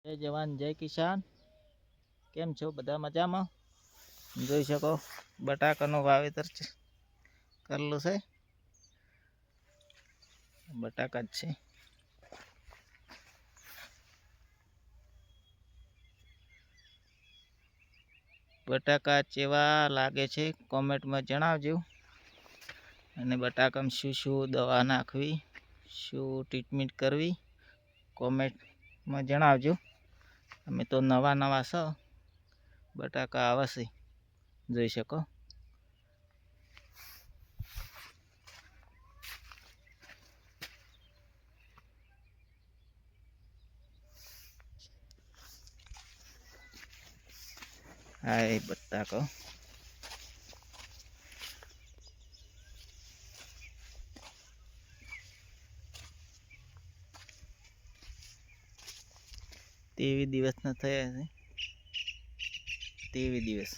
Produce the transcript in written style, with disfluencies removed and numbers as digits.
જય જવાન જય કિસાન. કેમ છો બધા મજામાં? જોઈ શકો બટાકાનું વાવેતર કરેલું છે. બટાકા જ છે. બટાકા કેવા લાગે છે કોમેન્ટમાં જણાવજો. અને બટાકામાં શું શું દવા નાખવી, શું ટ્રીટમેન્ટ કરવી, કોમેન્ટમાં જણાવજો. અમે તો નવા છો, બટાકા આવશે જોઈ શકો. હા એ બટાકો તેવી દિવસના થયા છે. 23 દિવસ